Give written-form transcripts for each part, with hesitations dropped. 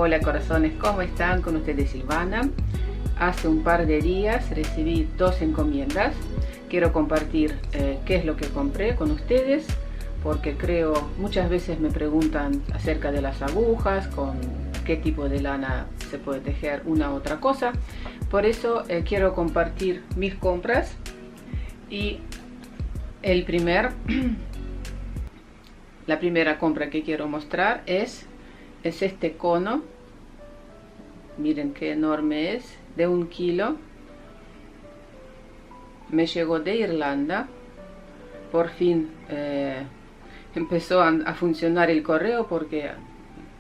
Hola corazones, ¿cómo están? Con ustedes Silvana. Hace un par de días recibí 2 encomiendas. Quiero compartir qué es lo que compré con ustedes, porque creo muchas veces me preguntan acerca de las agujas, con qué tipo de lana se puede tejer una u otra cosa. Por eso quiero compartir mis compras. Y la primera compra que quiero mostrar es este cono. Miren qué enorme es, de 1 kilo. Me llegó de Irlanda. Por fin empezó a funcionar el correo, porque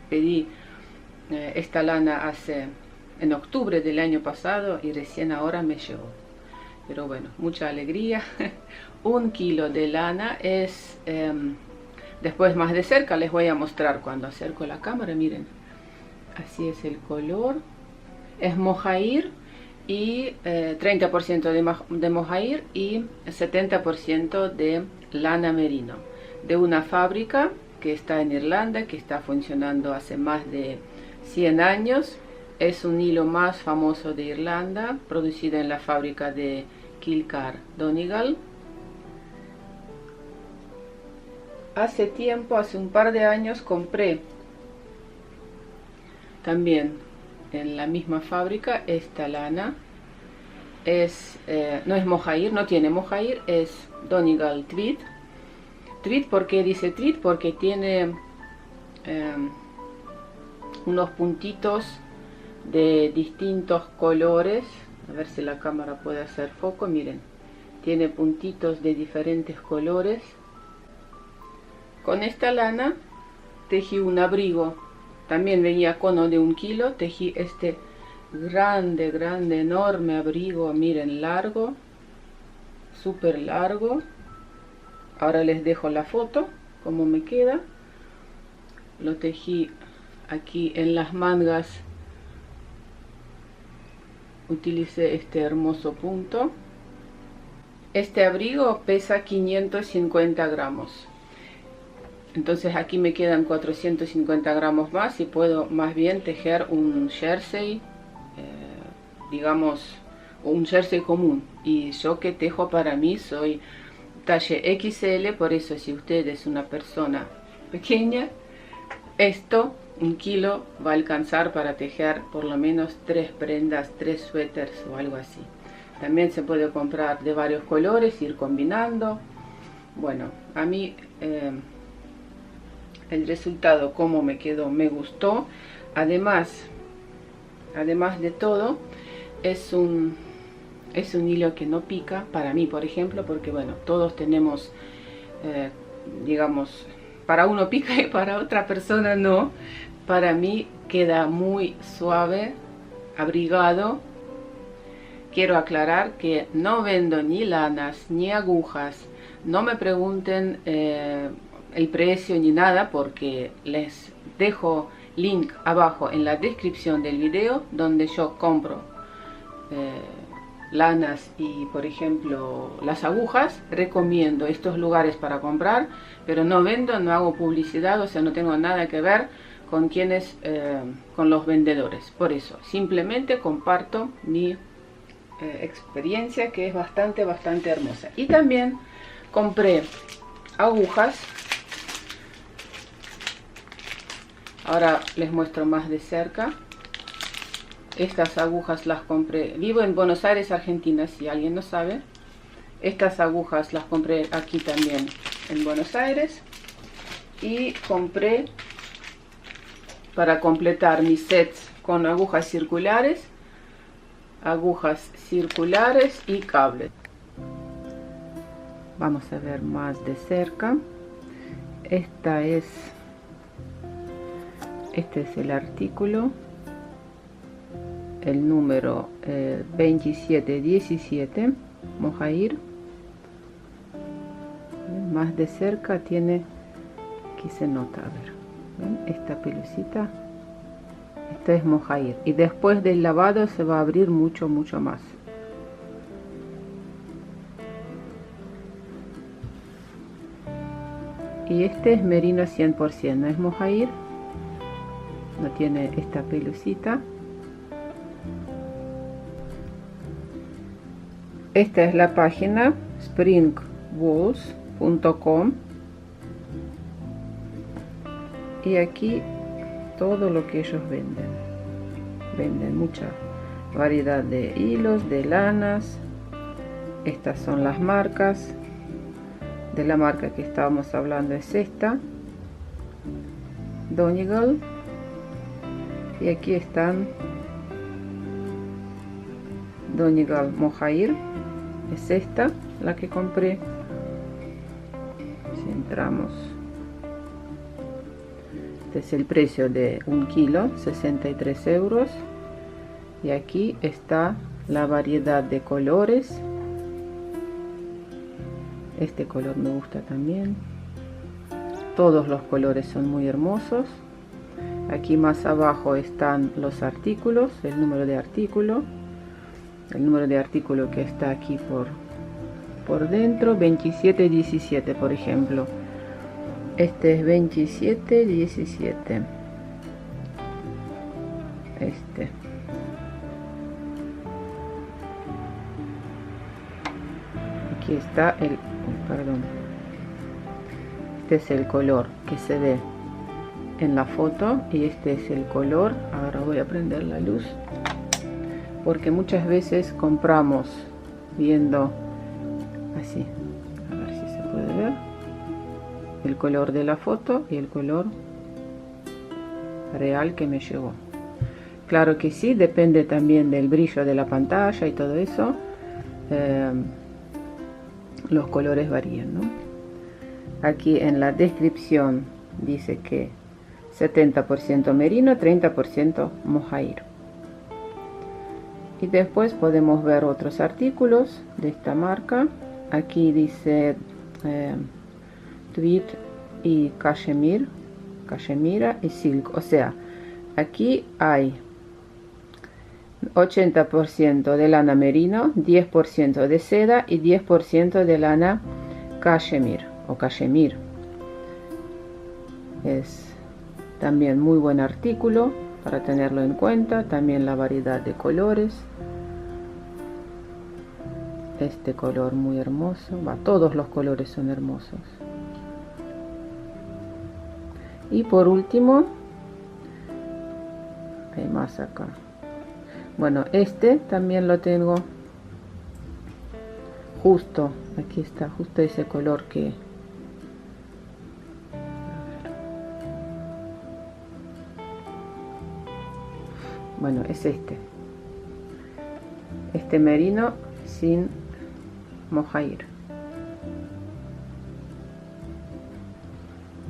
pedí esta lana en octubre del año pasado y recién ahora me llegó. Pero bueno, mucha alegría. 1 kilo de lana es... después más de cerca les voy a mostrar cuando acerco la cámara. Miren, así es el color. Es mohair y 30% de mohair y 70% de lana merino, de una fábrica que está en Irlanda, que está funcionando hace más de 100 años. Es un hilo más famoso de Irlanda, producido en la fábrica de Kilcar, Donegal. Hace tiempo, hace un par de años, compré también en la misma fábrica esta lana. No es mohair, no tiene mohair, es Donegal Tweed. Tweed, ¿por qué dice Tweed? Porque tiene unos puntitos de distintos colores. A ver si la cámara puede hacer foco. Miren, tiene puntitos de diferentes colores. Con esta lana tejí un abrigo. También venía cono de 1 kilo. Tejí este grande, enorme abrigo. Miren, largo, súper largo. Ahora les dejo la foto, cómo me queda. Lo tejí aquí en las mangas. Utilicé este hermoso punto. Este abrigo pesa 550 gramos. Entonces aquí me quedan 450 gramos más y puedo más bien tejer un jersey, digamos, un jersey común. Y yo que tejo para mí soy talle XL, por eso si usted es una persona pequeña, esto, 1 kilo, va a alcanzar para tejer por lo menos 3 prendas, 3 suéteres o algo así. También se puede comprar de varios colores, ir combinando. Bueno, a mí... el resultado, como me quedó, me gustó. Además de todo, es un hilo que no pica, para mí por ejemplo, porque bueno, todos tenemos, digamos, para uno pica y para otra persona no. Para mí queda muy suave, abrigado. Quiero aclarar que no vendo ni lanas ni agujas. No me pregunten el precio ni nada, porque les dejo link abajo en la descripción del video donde yo compro lanas y por ejemplo las agujas. Recomiendo estos lugares para comprar, pero no vendo, no hago publicidad, o sea, no tengo nada que ver con con los vendedores. Por eso simplemente comparto mi experiencia, que es bastante hermosa. Y también compré agujas. Ahora les muestro más de cerca. Estas agujas las compré, vivo en Buenos Aires, Argentina, si alguien no sabe. Estas agujas las compré aquí también en Buenos Aires. Y compré, para completar mis sets con agujas circulares y cables. Vamos a ver más de cerca. Este es el artículo, el número 2717, mohair. Más de cerca tiene, aquí se nota, a ver, ¿ven? Esta pelucita, esta es mohair, y después del lavado se va a abrir mucho más. Y este es merino 100%, no es mohair. no tiene esta pelucita. Esta es la página springwools.com y aquí todo lo que ellos venden mucha variedad de hilos, de lanas. Estas son las marcas. De la marca que estábamos hablando es esta, Donegal, y aquí están Donegal Mohair, es esta la que compré. Si entramos, este es el precio de 1 kilo, 63 euros, y aquí está la variedad de colores. Este color me gusta también. Todos los colores son muy hermosos. Aquí más abajo están los artículos, el número de artículo. El número de artículo que está aquí por dentro, 2717 por ejemplo. Este es 2717. Este. Aquí está el... perdón. Este es el color que se ve en la foto y este es el color. Ahora voy a prender la luz porque muchas veces compramos viendo así, a ver si se puede ver el color de la foto y el color real que me llegó. Claro que sí, depende también del brillo de la pantalla y todo eso. Los colores varían, ¿no? Aquí en la descripción dice que 70% merino, 30% mohair. Y después podemos ver otros artículos de esta marca. Aquí dice tweed y cashmere, cashemira y silk. O sea, aquí hay 80% de lana merino, 10% de seda y 10% de lana cashmere o cashemire. Es también muy buen artículo para tenerlo en cuenta. También la variedad de colores. Este color muy hermoso. Todos los colores son hermosos. Y por último, hay más acá. Bueno, este también lo tengo justo, aquí está, justo ese color que... Bueno, es este merino sin mohair.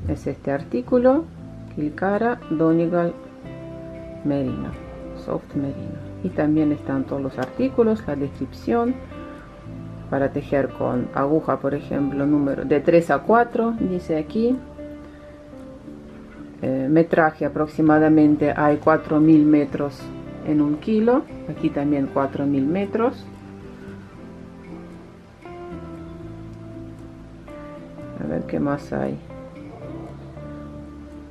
Es este artículo, Kilcara Donegal merino, soft merino. Y también están todos los artículos, la descripción para tejer con aguja, por ejemplo, número de 3 a 4, dice aquí. Metraje aproximadamente hay 4000 metros en 1 kilo. Aquí también 4000 metros. A ver qué más hay.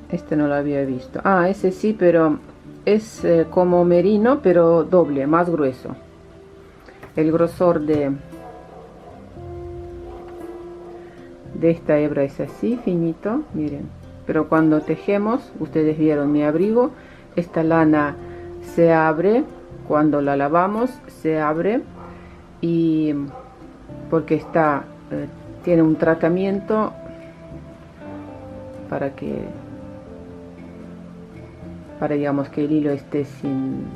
Este no lo había visto. Ah, ese sí, pero es como merino, pero doble, más grueso. El grosor de esta hebra es así, finito, miren. Pero cuando tejemos, ustedes vieron mi abrigo, esta lana se abre, cuando la lavamos se abre, y porque está tiene un tratamiento para digamos que el hilo esté sin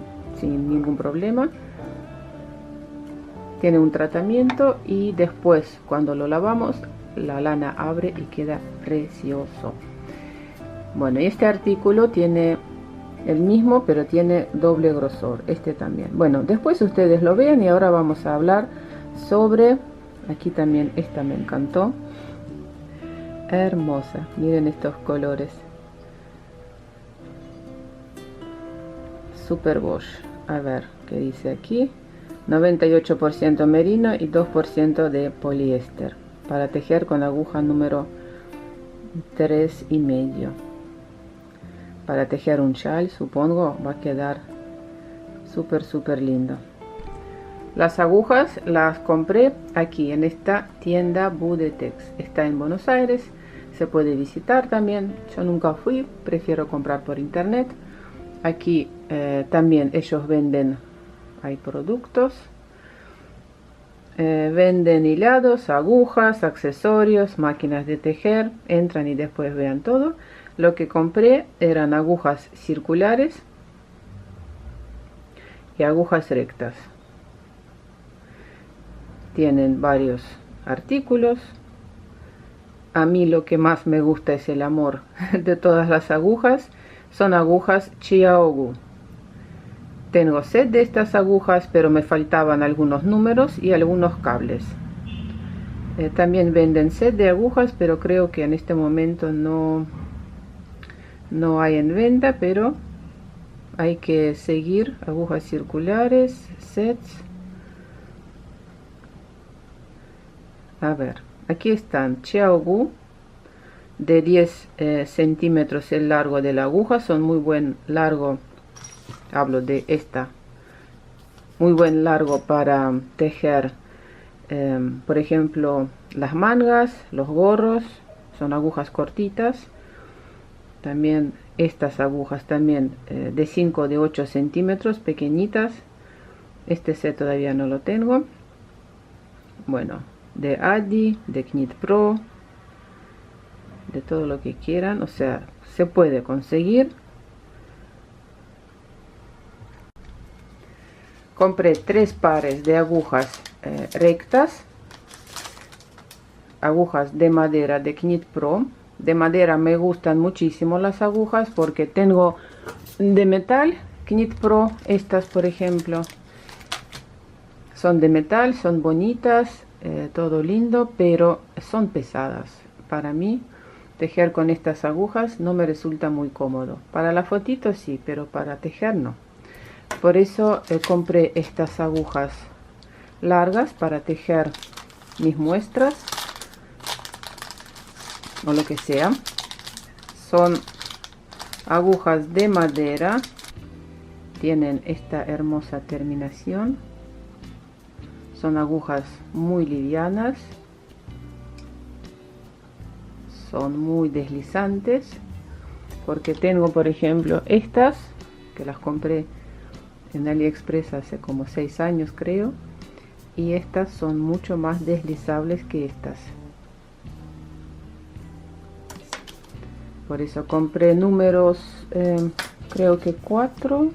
ningún problema. Tiene un tratamiento y después cuando lo lavamos la lana abre y queda precioso. Bueno, y este artículo tiene el mismo, pero tiene doble grosor, este también. Bueno, después ustedes lo vean y ahora vamos a hablar sobre, aquí también esta me encantó, hermosa, miren estos colores, Super Wash. A ver qué dice aquí, 98% merino y 2% de poliéster, para tejer con aguja número 3,5. para tejer un chal, supongo, va a quedar súper lindo. Las agujas las compré aquí en esta tienda Budetex, está en Buenos Aires, se puede visitar también. Yo nunca fui, prefiero comprar por internet. Aquí también ellos venden, hay productos, venden hilados, agujas, accesorios, máquinas de tejer. Entran y después vean todo. Lo que compré eran agujas circulares y agujas rectas. Tienen varios artículos. A mí lo que más me gusta es el amor de todas las agujas. Son agujas Chiaogu. Tengo set de estas agujas, pero me faltaban algunos números y algunos cables. También venden set de agujas, pero creo que en este momento no hay en venta, pero hay que seguir. Agujas circulares, sets. A ver, aquí están Chiaogu, de 10 centímetros el largo de la aguja, son muy buen largo, hablo de esta, muy buen largo para tejer, por ejemplo, las mangas, los gorros, son agujas cortitas. También estas agujas también de 5 o de 8 centímetros, pequeñitas. Este set todavía no lo tengo. Bueno, de Adi, de Knit Pro, de todo lo que quieran, o sea, se puede conseguir. Compré 3 pares de agujas rectas, agujas de madera de Knit Pro. De madera me gustan muchísimo las agujas porque tengo de metal Knit Pro, estas por ejemplo son de metal, son bonitas, todo lindo, pero son pesadas. Para mí tejer con estas agujas no me resulta muy cómodo. Para la fotito sí, pero para tejer no. Por eso compré estas agujas largas para tejer mis muestras o lo que sea. Son agujas de madera, tienen esta hermosa terminación. Son agujas muy livianas, son muy deslizantes, porque tengo por ejemplo estas que las compré en AliExpress hace como 6 años creo, y estas son mucho más deslizables que estas. Por eso compré números, creo que 4,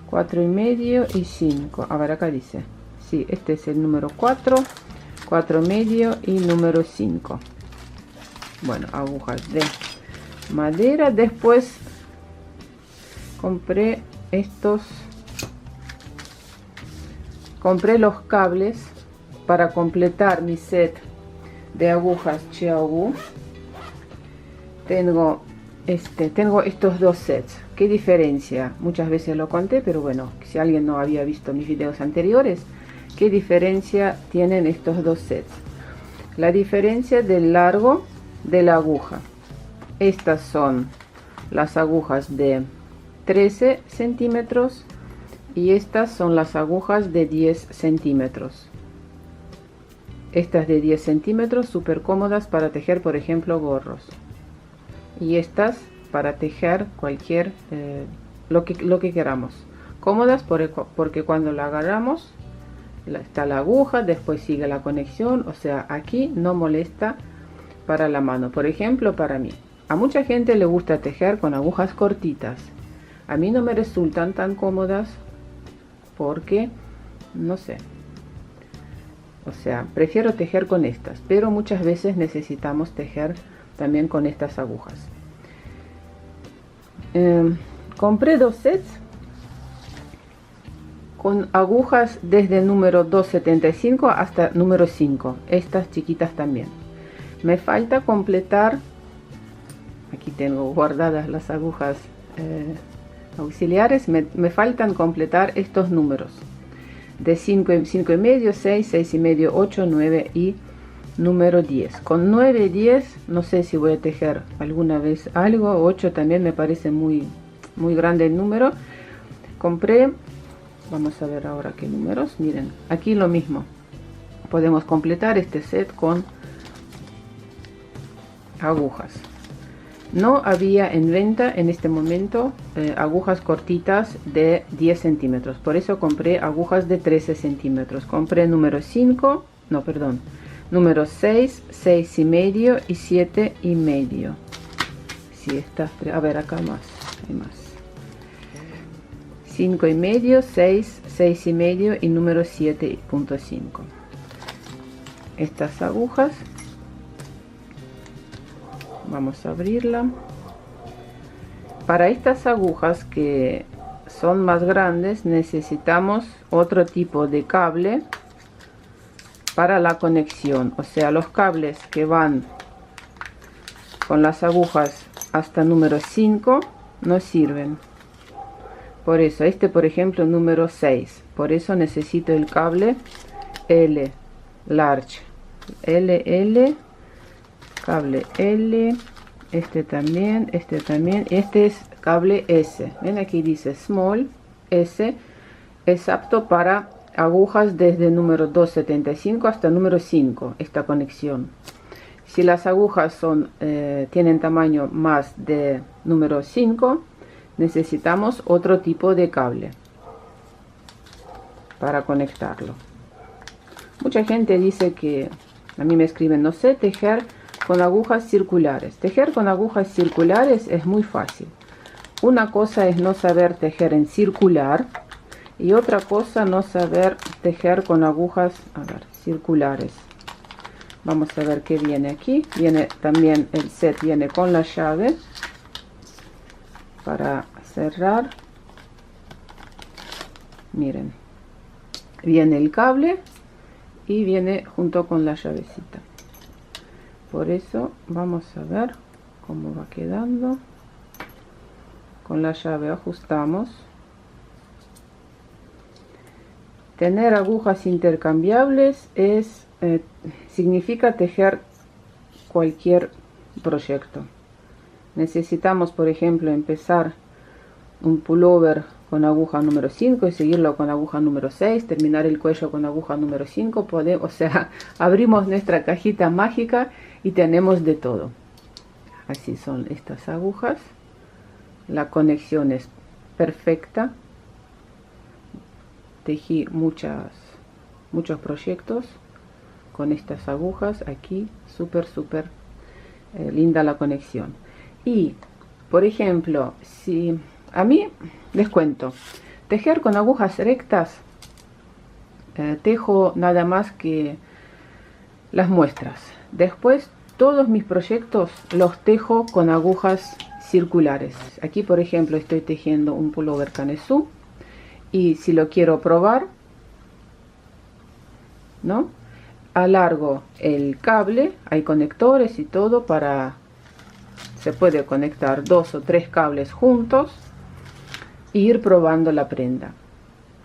4 y medio y 5. A ver, acá dice, sí, este es el número 4, 4 y medio y número 5. Bueno, agujas de madera. Después compré estos, compré los cables para completar mi set de agujas Chiaogu. Tengo estos dos sets. ¿Qué diferencia? Muchas veces lo conté, pero bueno, si alguien no había visto mis videos anteriores, ¿qué diferencia tienen estos dos sets? La diferencia del largo de la aguja. Estas son las agujas de 13 centímetros y estas son las agujas de 10 centímetros. Estas de 10 centímetros súper cómodas para tejer, por ejemplo, gorros. Y estas para tejer cualquier lo que queramos, cómodas porque cuando la agarramos está la aguja, después sigue la conexión, o sea, aquí no molesta para la mano. Por ejemplo, para mí, a mucha gente le gusta tejer con agujas cortitas, a mí no me resultan tan cómodas porque no sé, o sea, prefiero tejer con estas, pero muchas veces necesitamos tejer también con estas agujas. Compré dos sets con agujas desde el número 275 hasta número 5, estas chiquitas también. Me falta completar, aquí tengo guardadas las agujas auxiliares, me faltan completar estos números de 5, 5 y medio, 6, 6 y medio, 8, 9 y número 10. Con 9 y 10 no sé si voy a tejer alguna vez algo. 8 también me parece muy grande el número. Compré, vamos a ver ahora qué números. Miren, aquí lo mismo, podemos completar este set con agujas. No había en venta en este momento agujas cortitas de 10 centímetros, por eso compré agujas de 13 centímetros. Compré número 5, no, perdón, número 6, 6 y medio y 7 y medio. Si está, a ver, acá más, hay más. 5 y medio, 6, 6 y medio y número 7.5. Estas agujas, vamos a abrirla. Para estas agujas que son más grandes necesitamos otro tipo de cable para la conexión, o sea, los cables que van con las agujas hasta número 5 no sirven. Por eso este, por ejemplo, número 6, por eso necesito el cable L large, LL, cable L, este también, este es cable S. Ven, aquí dice small S, es apto para agujas desde número 275 hasta número 5, esta conexión. Si las agujas son tienen tamaño más de número 5, necesitamos otro tipo de cable para conectarlo. Mucha gente dice que, a mí me escriben, no sé tejer con agujas circulares. Tejer con agujas circulares es muy fácil. Una cosa es no saber tejer en circular y otra cosa no saber tejer con agujas, a ver, circulares. Vamos a ver qué viene aquí. Viene también el set, viene con la llave para cerrar. Miren, viene el cable y viene junto con la llavecita. Por eso vamos a ver cómo va quedando. Con la llave ajustamos. Tener agujas intercambiables significa tejer cualquier proyecto. Necesitamos, por ejemplo, empezar un pullover con aguja número 5 y seguirlo con aguja número 6, terminar el cuello con aguja número 5, o sea, abrimos nuestra cajita mágica y tenemos de todo. Así son estas agujas. La conexión es perfecta. Tejí muchos proyectos con estas agujas aquí, súper linda la conexión. Y por ejemplo, si a mí les cuento, tejer con agujas rectas, tejo nada más que las muestras. Después todos mis proyectos los tejo con agujas circulares. Aquí por ejemplo estoy tejiendo un pullover canesú y si lo quiero probar, ¿no?, alargo el cable, hay conectores y todo se puede conectar 2 o 3 cables juntos e ir probando la prenda.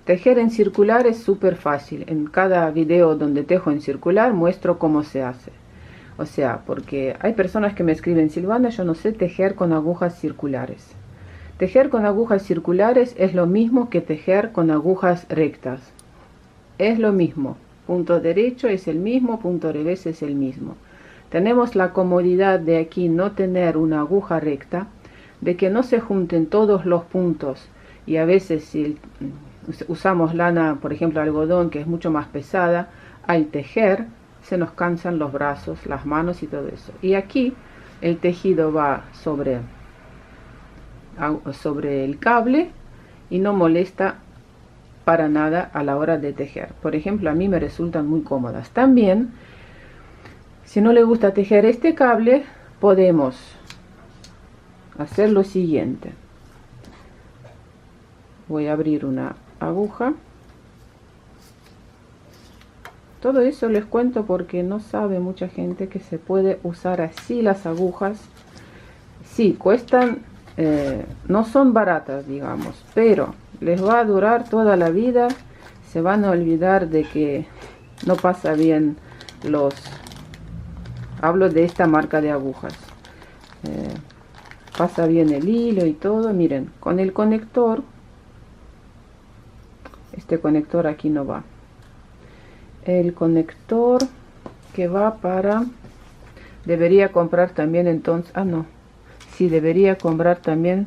Tejer en circular es súper fácil. En cada video donde tejo en circular muestro cómo se hace. O sea, porque hay personas que me escriben, Silvana, yo no sé tejer con agujas circulares. Tejer con agujas circulares es lo mismo que tejer con agujas rectas. Es lo mismo. Punto derecho es el mismo, punto revés es el mismo. Tenemos la comodidad de aquí no tener una aguja recta, de que no se junten todos los puntos, y a veces si usamos lana, por ejemplo algodón, que es mucho más pesada, al tejer se nos cansan los brazos, las manos y todo eso. Y aquí el tejido va sobre el cable y no molesta para nada a la hora de tejer. Por ejemplo, a mí me resultan muy cómodas. También, si no le gusta tejer este cable, podemos hacer lo siguiente. Voy a abrir una aguja. Todo eso les cuento porque no sabe mucha gente que se puede usar así las agujas. Sí, cuestan, no son baratas, digamos, pero les va a durar toda la vida. Se van a olvidar de que no pasa bien Hablo de esta marca de agujas. Pasa bien el hilo y todo. Miren, con el conector, este conector aquí no va. El conector que va para... Debería comprar también entonces... Ah, no. Sí, debería comprar también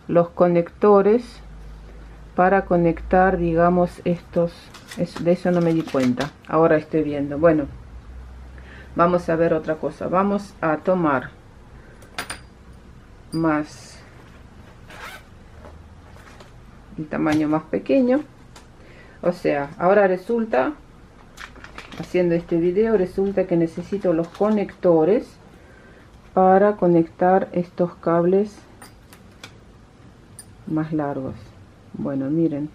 los conectores para conectar, digamos, estos. De eso no me di cuenta. Ahora estoy viendo. Bueno, vamos a ver otra cosa. Vamos a tomar más el tamaño más pequeño. O sea, ahora resulta, haciendo este video, resulta que necesito los conectores para conectar estos cables más largos. Bueno, miren,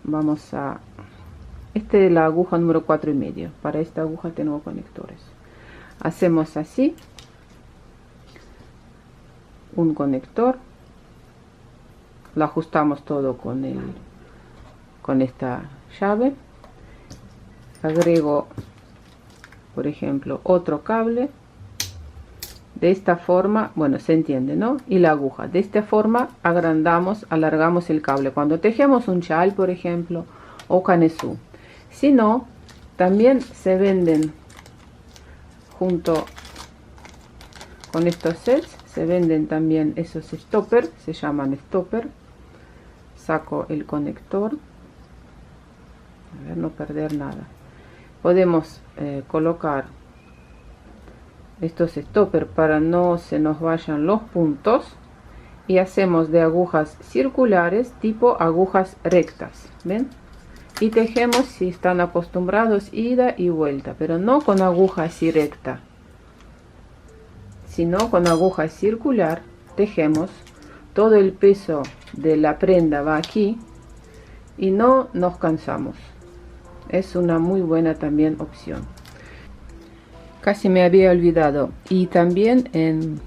vamos a... Este es la aguja número 4,5. Para esta aguja tengo conectores. Hacemos así. Un conector. Lo ajustamos todo con esta llave. Agrego, por ejemplo, otro cable. De esta forma, bueno, se entiende, ¿no? Y la aguja. De esta forma agrandamos, alargamos el cable. Cuando tejemos un chal, por ejemplo, o canesú. Si no, también se venden junto con estos sets, se venden también esos stopper, se llaman stopper. Saco el conector, a ver, no perder nada. Podemos colocar estos stopper para no se nos vayan los puntos, y hacemos de agujas circulares tipo agujas rectas, ¿ven? Y tejemos, si están acostumbrados, ida y vuelta, pero no con aguja así recta, sino con aguja circular. Tejemos, todo el peso de la prenda va aquí y no nos cansamos. Es una muy buena también opción. Casi me había olvidado. Y también en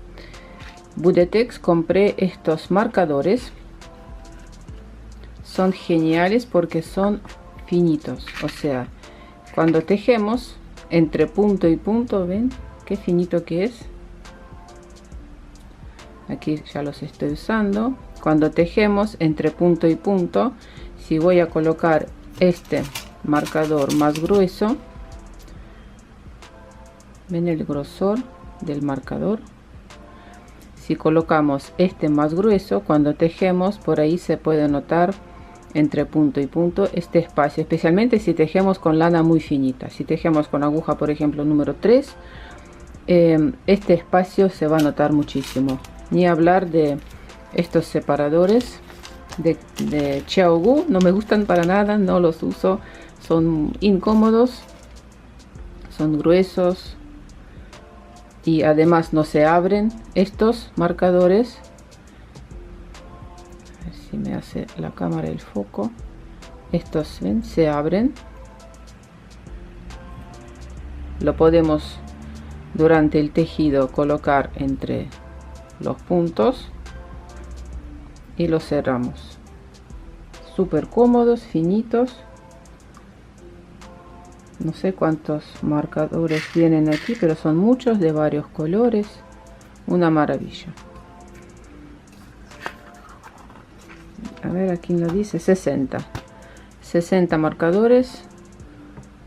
Budetex compré estos marcadores. Son geniales porque son finitos. O sea, cuando tejemos entre punto y punto, ven qué finito que es. Aquí ya los estoy usando. Cuando tejemos entre punto y punto, si voy a colocar este marcador más grueso, ven el grosor del marcador. Si colocamos este más grueso, cuando tejemos, por ahí se puede notar entre punto y punto este espacio, especialmente si tejemos con lana muy finita. Si tejemos con aguja, por ejemplo, número 3, este espacio se va a notar muchísimo. Ni hablar de estos separadores de Xiaogu, no me gustan para nada, no los uso, son incómodos, son gruesos y además no se abren. Estos marcadores, a ver si me hace la cámara el foco, estos, ven, se abren. Lo podemos durante el tejido colocar entre los puntos y los cerramos. Súper cómodos, finitos. No sé cuántos marcadores vienen aquí, pero son muchos, de varios colores. Una maravilla. A ver, aquí nos dice 60 marcadores,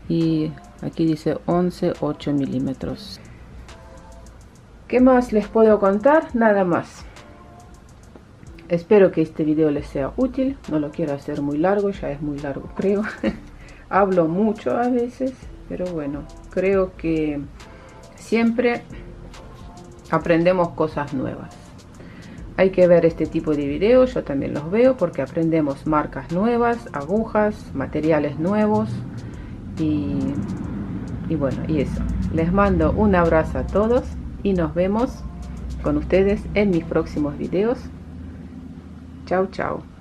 y aquí dice 11 8 milímetros. ¿Qué más les puedo contar? Nada más. Espero que este video les sea útil. No lo quiero hacer muy largo, ya es muy largo, creo. Hablo mucho a veces, pero bueno, creo que siempre aprendemos cosas nuevas. Hay que ver este tipo de videos, yo también los veo porque aprendemos marcas nuevas, agujas, materiales nuevos y bueno, y eso. Les mando un abrazo a todos y nos vemos con ustedes en mis próximos videos. Chao, chao.